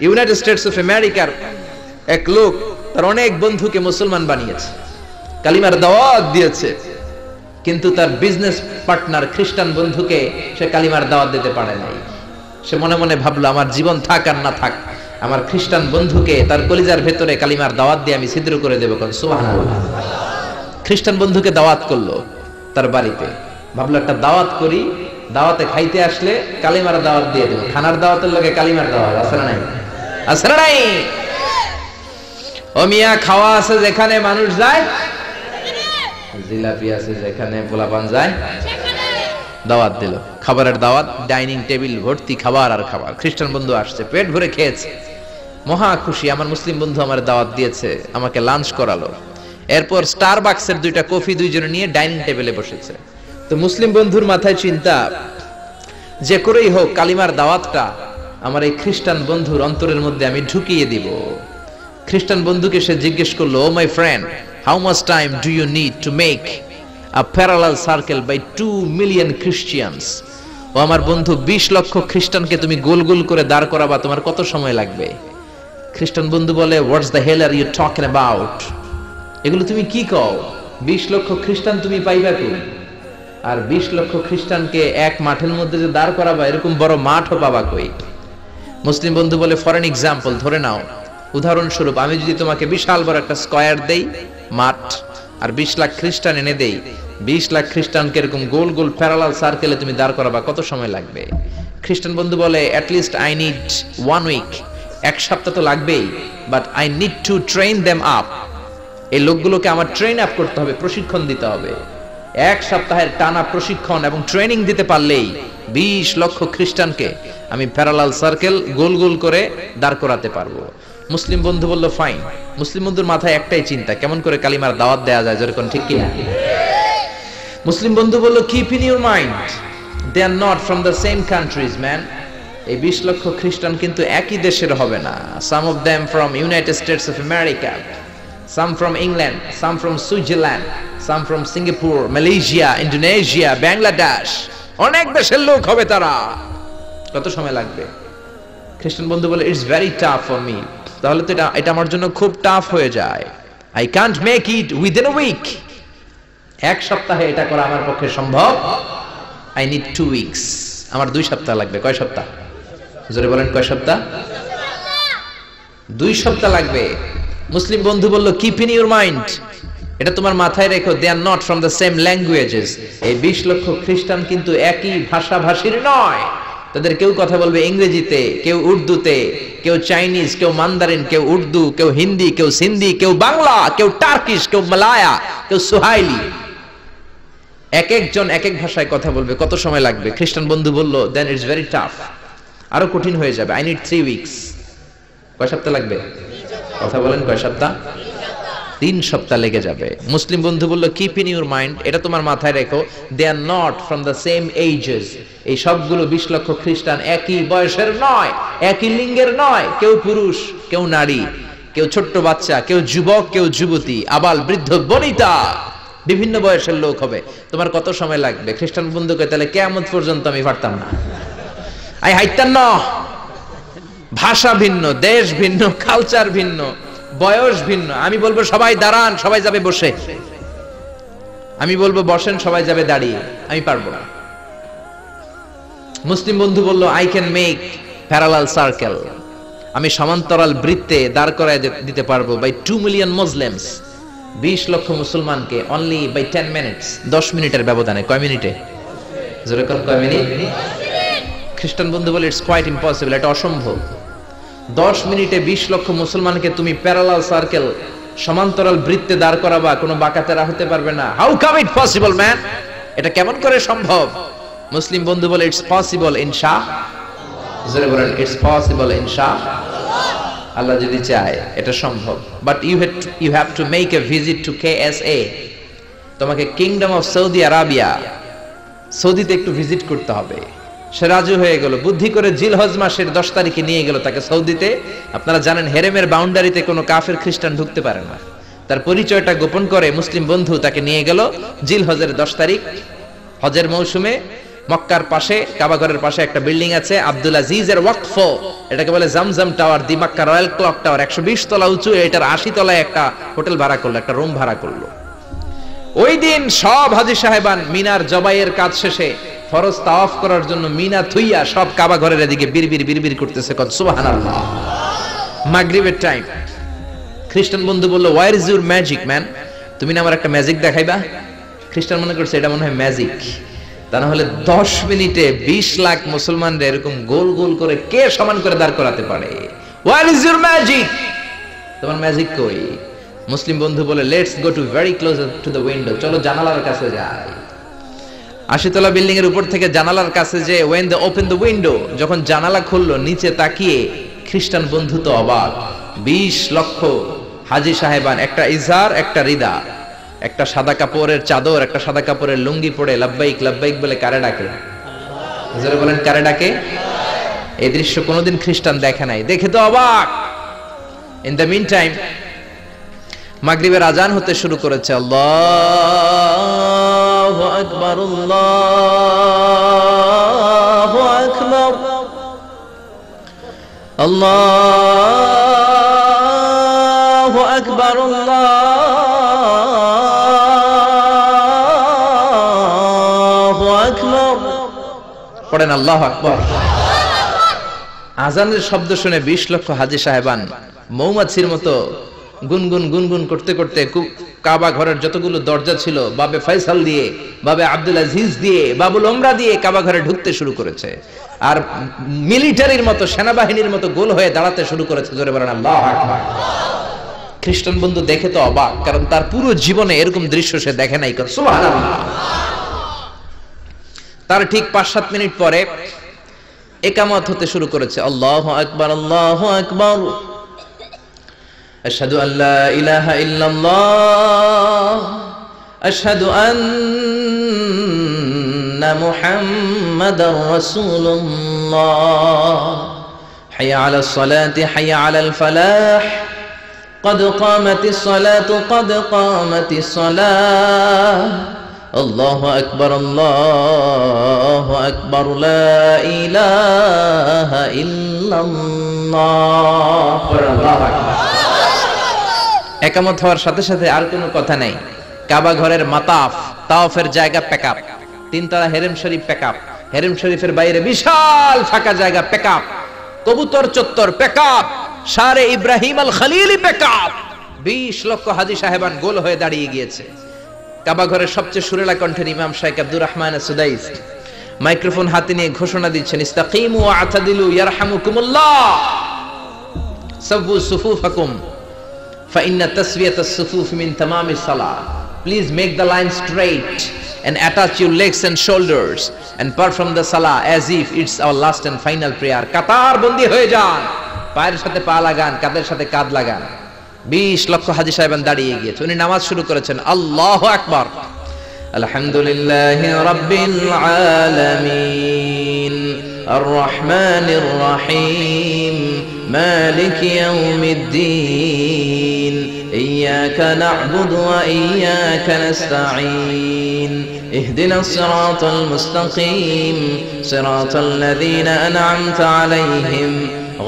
United States of আমেরিকার এক লোক তার অনেক বন্ধুকে মুসলমান বানিয়েছে, কালিমার দাওয়াত দিয়েছে, কিন্তু তার বিজনেস পার্টনার খ্রিস্টান বন্ধুকে সে কালিমার দাওয়াত দিতে পারে নাই। সে মনে মনে ভাবলো, আমার জীবন থাক আর না থাক, আমার খ্রিস্টান বন্ধুকে তার কলিজার ভেতরে কালিমার দাওয়াত দিয়ে আমি ছিদ্র করে দেবো। কোন সুবহানাল্লাহ। খ্রিস্টান বন্ধুকে দাওয়াত করলো তার বাড়িতে, ভাবলো একটা দাওয়াত করি, দাওয়াতে খাইতে আসলে কালিমার দাওয়াত দিয়ে দেবো। খানার দাওয়াতের লগে কালিমার দাওয়াত আছে না নাই? আছে না নাই? ও মিয়া, খাওয়া আছে যেখানে মানুষ যায়, জিলাপি আছে যেখানে পোলাপান যায়, দাওয়াত দিল, খাবারের দাওয়াত, ডাইনিং টেবিল ভর্তি খাবার আর খাবার। খ্রিস্টান বন্ধু আসছে, পেট ভরে খেয়েছে, মহা খুশি, আমার মুসলিম বন্ধু আমার দাওয়াত দিয়েছে, আমাকে লাঞ্চ করালো। এরপর স্টারবাক্সের 2টা কফি দুইজনে নিয়ে ডাইনিং টেবিলে বসেছে। তো মুসলিম বন্ধুর মাথায় চিন্তা, যে করেই হোক কালিমার দাওয়াতটা আমার এই খ্রিস্টান বন্ধুর অন্তরের মধ্যে আমি ঢুকিয়ে দিব। খ্রিস্টান বন্ধুকে সে জিজ্ঞেস করলো, oh my friend, how much time do you need to make a parallel circle by 2 million Christians? ও আমার বন্ধু, 20 লক্ষ খ্রিস্টানকে তুমি গোল গোল করে দাঁড় করাবা, তোমার কত সময় লাগবে? খ্রিস্টান বন্ধু বলে, what's the hell are you talking about? এগুলো তুমি কি কও? 20 লক্ষ খ্রিস্টান তুমি পাইবা কি? আর 20 লক্ষ খ্রিস্টানকে এক মাঠের মধ্যে যে দাঁড় করাবা, এরকম বড় মাঠও পাবা কই? মুসলিম বন্ধু বলে, ফর এন এক্সাম্পল, ধরে নাও, উদাহরণস্বরূপ আমি যদি তোমাকে বিশাল বড় একটা স্কয়ার দেই, মাঠ, আর 20 লাখ খ্রিস্টান এনে দেই, 20 লাখ খ্রিস্টানকে এরকম গোল গোল প্যারালাল সার্কেলে তুমি দাঁড় করাবা, কত সময় লাগবে? খ্রিস্টান বন্ধু বলে, at least I need 1 week, 1 সপ্তাহ তো লাগবেই, but I need to train them up. এই লোকগুলোকে আমার ট্রেন আপ করতে হবে, প্রশিক্ষণ দিতে হবে। 1 সপ্তাহের টানা প্রশিক্ষণ এবং ট্রেনিং দিতে পারলেই 20 লক্ষ খ্রিস্টানকে আমি প্যারালাল সার্কেল গোল গোল করে দাঁড় করাতে পারবো। মুসলিম বন্ধু বলল, ফাইন। মুসলিম বন্ধুর মাথায় একটাই চিন্তা, কেমন করে কালিমার দাওয়াত দেয়া যায়, যেরকম, ঠিক কিনা? মুসলিম বন্ধু বলল, keep in your mind, they are not from the same countries man. এই 20 লক্ষ খ্রিস্টান কিন্তু একই দেশের হবে না। Some of them from United States of America, some from England, some from Switzerland, some from Singapore, Malaysia, Indonesia, Bangladesh, অনেক দেশের লোক হবে তারা। কত সময় লাগবে? খ্রিস্টান বন্ধু বলে, it's very tough for me. তাহলে তো এটা আমার জন্য খুব টাফ হয়ে যায়। I can't make it within a week. 1 সপ্তাহে এটা করা আমার পক্ষে সম্ভব। I need 2 weeks. আমার 2 সপ্তাহ লাগবে। কয় সপ্তাহ? জোরে বলেন, কয় সপ্তাহ? 2 সপ্তাহ লাগবে। মুসলিম বন্ধু বলল, কিপ ইন ইউর মাইন্ড, এটা তোমার মাথায় রেখো, they are not from the same languages. এই 20 লক্ষ খ্রিস্টান কিন্তু একই ভাষাভাষীর নয়। তাদের কেউ কথা বলবে ইংরেজিতে, কেউ উর্দুতে, কেউ চাইনিজ, কেউ মান্দারিন, কেউ উর্দু, কেউ হিন্দি, কেউ সিন্ধি, কেউ বাংলা, কেউ টার্কিশ, কেউ মালায়া, কেউ সুহাইলি। এক একজন এক এক ভাষায় কথা বলবে, কত সময় লাগবে? খ্রিস্টান বন্ধু বলল, দেন ইটস ভেরি টাফ, আরো কঠিন হয়ে যাবে। I need 3 weeks. কয় সপ্তাহ লাগবে? কথা বলেন, কয় সপ্তাহ? 3 সপ্তাহ লেগে যাবে। মুসলিম বন্ধু বলল, কিপ ইন ইউর মাইন্ড, এটা তোমার মাথায় রেখো, they are not from the same ages. এই সবগুলো 20 লক্ষ খ্রিস্টান একই বয়সের নয়, একই লিঙ্গের নয়। কেউ পুরুষ, কেউ নারী, কেউ ছোট্ট বাচ্চা, কেউ যুবক, কেউ যুবতী, আবাল বৃদ্ধ বনিতা, বিভিন্ন বয়সের লোক হবে। তোমার কত সময় লাগবে? খ্রিস্টান বন্ধুকে, তাহলে কিয়ামত পর্যন্ত আমি পারতাম না, আই হাইতাম না। ভাষা ভিন্ন, দেশ ভিন্ন, কালচার ভিন্ন, বয়স ভিন্ন। আমি বলবো সবাই দাঁড়ান, সবাই যাবে বসে। আমি বলবো বসেন, সবাই যাবে দাঁড়িয়ে। আমি পারবো না। মুসলিম বন্ধু বলল, I can make parallel circle, আমি সমান্তরাল বৃত্তে দাঁড় করায় দিতে পারবো, বাই 2 মিলিয়ন মুসলিমস, 20 লক্ষ মুসলমানকে, অনলি বাই 10 মিনিটস, 10 মিনিটের ব্যবধানে। কয় মিনিটে? জোরে কোন, কয় মিনিট? খ্রিস্টান বন্ধু বলে, ইটস কোয়াইট ইম্পসিবল, এটা অসম্ভব। 10 মিনিটে 20 লক্ষ মুসলমানকে তুমি প্যারালাল সার্কেল, সমান্তরাল বৃত্তে দাঁড় করাবা, কোনো বাঁকাতেরা হতে পারবে না। How come it possible man? এটা কেমন করে সম্ভব? মুসলিম বন্ধু বলে, ইটস পসিবল ইনশাআল্লাহ। জোরে বলেন, ইটস পসিবল ইনশাআল্লাহ। আল্লাহ যদি চায় এটা সম্ভব। But you have to make a visit to KSA। তোমাকে কিংডম অফ সৌদি আরাবিয়া, সৌদিতে একটু ভিজিট করতে হবে। সে রাজু হয়ে গেল, বুদ্ধি করে জিলহজ মাসের 10 তারিখে নিয়ে গেল তাকে সৌদিতে। আপনারা জানেন, হেরেমের বাউন্ডারিতে কোনো কাফের খ্রিস্টান ঢুকতে পারে না। তার পরিচয়টা গোপন করে মুসলিম বন্ধু তাকে নিয়ে গেল জিলহজের 10 তারিখ, হজের মৌসুমে মক্কার পাশে কাবা ঘরের পাশে একটা বিল্ডিং আছে আব্দুল আজিজের ওয়াকফ, এটাকে বলে জামজাম টাওয়ার, দি মক্কা রয়্যাল ক্লক টাওয়ার, 120 তলা উঁচু। এটার 80 তলায় একটা হোটেল ভাড়া করলো, একটা রুম ভাড়া করলো। ওই দিন সব হাজী সাহেবান মিনার জবাইয়ের কাজ শেষে ফরজ তাওয়াফ করার জন্য মিনা থুইয়া সব কাবা ঘরের এদিকে বিড়বিড় করতেছে, কত সুবহানাল্লাহ। মাগরিবের টাইম। খ্রিস্টান বন্ধু বলল, where is your magic man? তুমি না আমার একটা ম্যাজিক দেখাইবা? খ্রিস্টান মনে করছে এটা মনে হয় ম্যাজিক। তা না হলে 10 মিনিটে 20 লাখ মুসলমানরা এরকম গোল গোল করে কে সমান করে দাঁড় করাতে পারে? Where is your magic? তোমার ম্যাজিক কই? মুসলিম বন্ধু বলে, let's go to very close to the window, চলো জানালার কাছে যাই। 80 তলা বিল্ডিং এর উপর থেকে জানালার কাছে যে when they open the window, যখন জানালা খুললো, নিচে তাকিয়ে খ্রিস্টান বন্ধু তো অবাক। 20 লক্ষ হাজী সাহেবান, একটা ইজার, একটা রিদা, একটা সাদা কাপড়ের চাদর, একটা সাদা কাপড়ের লুঙ্গি পরে লাব্বাইক লাব্বাইক বলে কারে ডাকে? হুজুরে বলেন কারে ডাকে? এই দৃশ্য কোনোদিন খ্রিস্টান দেখে নাই, দেখে তো অবাক। ইন দ্য মিন টাইম মাগরিবের আজান হতে শুরু করেছে। আল্লাহু আকবার, আল্লাহু আকবার, আল্লাহু আকবার, আল্লাহু আকবার। পড়েন আল্লাহু আকবার। আজানের শব্দ শুনে 20 লক্ষ হাজী সাহেবান মৌমাছির মতো গুনগুন গুনগুন করতে করতে কাবা ঘরের যতগুলো দরজা ছিল, বাবে ফয়সাল দিয়ে, বাবে আব্দুল আজিজ দিয়ে, বাবুল ওমরা দিয়ে কাবা ঘরে ঢুকতে শুরু করেছে। আর মিলিটারির মতো, সেনাবাহিনীর মতো গোল হয়ে দাঁড়াতে শুরু করেছে। জোরে বলেন আল্লাহু আকবার। খ্রিস্টান বন্ধু দেখে তো অবাক, কারণ তার পুরো জীবনে এরকম দৃশ্য সে দেখে নাই। সুবহানাল্লাহ। তার ঠিক 5-7 মিনিট পরে ইকামত হতে শুরু করেছে। আল্লাহু আকবার, আল্লাহু আকবার, আশহাদু আল্লা ইলাহা ইল্লাল্লাহ, আশহাদু আন্না মুহাম্মাদার রাসূলুল্লাহ, হাইয়া আলাস সালাতি হাইয়া আলাল ফালাহ, قد قامت الصلاة قد قامت الصلاة، الله أكبر الله أكبر لا إله إلا الله। একামত হওয়ার সাথে সাথে আর কোনো কথা নাই। কাবা ঘরের মাতাফ, তাওয়াফের জায়গা প্যাকআপ, 3 তলা হেরেম শরীফ প্যাকআপ, হেরেম শরীফের বাইরে বিশাল ফাঁকা জায়গা প্যাকআপ, কবুতর চত্বর প্যাকআপ, শারে ইব্রাহিম আল খলিলি প্যাকআপ। 20 লক্ষ হাজী সাহেবান গোল হয়ে দাঁড়িয়ে গিয়েছে। কাবা ঘরের সবচেয়ে সুরেলা কণ্ঠের ইমাম শাইখ আব্দুর রহমান সুদাইস মাইক্রোফোন হাতে নিয়ে ঘোষণা দিচ্ছেন, ইস্তাকিমু ওয়া আতাদিলু ইয়ারহামুকুমুল্লাহ, সাব্বু সুফুফাকুম ফাইন্না তাসওয়িয়াতাস সুফুফ মিন তামামিস সালাহ। Please make the line straight and attach your legs and shoulders and perform the salah as if it's our last and final prayer. কাতার বন্দী হয়ে যান, পায়ের সাথে পা লাগান, কাঁধের সাথে কাঁধ লাগান। 20 লক্ষ হাজী সাহেবান দাঁড়িয়ে গিয়েছে। উনি নামাজ শুরু করেছেন। আল্লাহু আকবার। আলহামদুলিল্লাহি রাব্বিল আলামিন আর রহমানির রহিম মালিকি ইয়াউমিদ্দিন ইয়্যাকা না'বুদু ওয়া ইয়্যাকা নাস্তাঈন ইহদিনাস সিরাতাল মুস্তাকিম সিরাতাল লাযীনা আন'আমতা আলাইহিম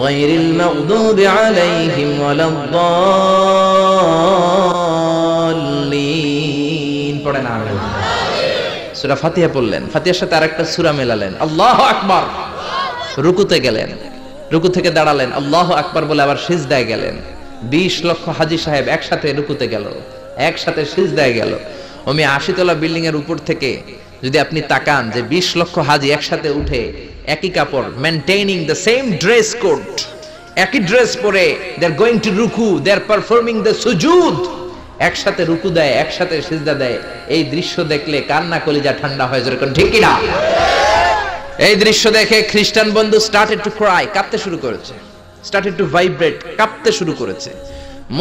غير المغضوب عليهم ولا الضالين। পড়েন আমিন। সূরা ফাতিহা পড়লেন, ফাতিহার সাথে আরেকটা সূরা মেলালেন, আল্লাহু আকবার। রুকুতে গেলেন, রুকু থেকে দাঁড়ালেন, আল্লাহু আকবার বলে আবার সিজদায় গেলেন। 20 লক্ষ হাজী সাহেব একসাথে রুকুতে গেল, একসাথে সিজদায় গেল। ওমি 80 তলা বিল্ডিং এর উপর থেকে যদি আপনি তাকান যে 20 লক্ষ হাজী একসাথে উঠে একই কাপড়, maintaining the same dress code, একই ড্রেস পরে দে আর গোইং টু রুকু, দে আর পারফর্মিং দ্য সুজুদ, একসাথে রুকু দেয়, একসাথে সিজদা দেয়। এই দৃশ্য দেখলে কান্না কলিজা ঠান্ডা হয়ে যায়, ঠিক কি না? এই দৃশ্য দেখে খ্রিস্টান বন্ধু স্টার্টেড টু ক্রাই, কাঁদতে শুরু করেছে, স্টার্টেড টু ভাইব্রেট, কাঁপতে শুরু করেছে।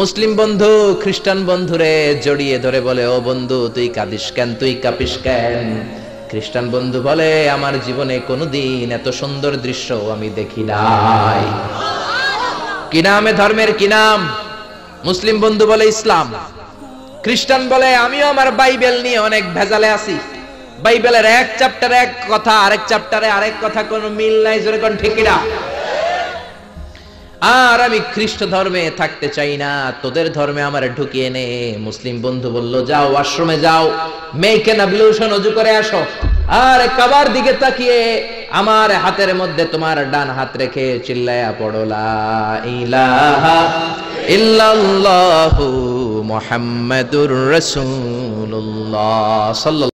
মুসলিম বন্ধু খ্রিস্টান বন্ধুরে জড়িয়ে ধরে বলে, ও বন্ধু তুই কাঁদিস কেন, তুই কাঁপিস কেন? খ্রিস্টান বন্ধু বলে, আমার জীবনে কোনোদিন এত সুন্দর দৃশ্য আমি দেখি নাই। কি নামে ধর্মের কি নাম? মুসলিম বন্ধু বলে ইসলাম। খ্রিস্টান বলে, আমিও আমার বাইবেল নিয়ে অনেক ভেজালে আছি, বাইবেলের এক চ্যাপ্টারে এক কথা, আরেক চ্যাপ্টারে আরেক কথা, কোনো মিল নাই। জোরে কোন ঠিক কিনা? আর আমি খ্রিস্ট ধর্মে থাকতে চাই না, তোদের ধর্মে আমার ঢুকিয়ে নে। মুসলিম বন্ধু বলল, যাও ওয়াশরুমে যাও, মেক এন অ্যাবলিউশন, ওযু করে আসো। আর কাবার দিকে তাকিয়ে আমার হাতের মধ্যে তোমার ডান হাত রেখে চিল্লায়া পড়ো, লা ইলাহা ইল্লাল্লাহু মুহাম্মাদুর রাসূলুল্লাহ সাল্লাল্লাহু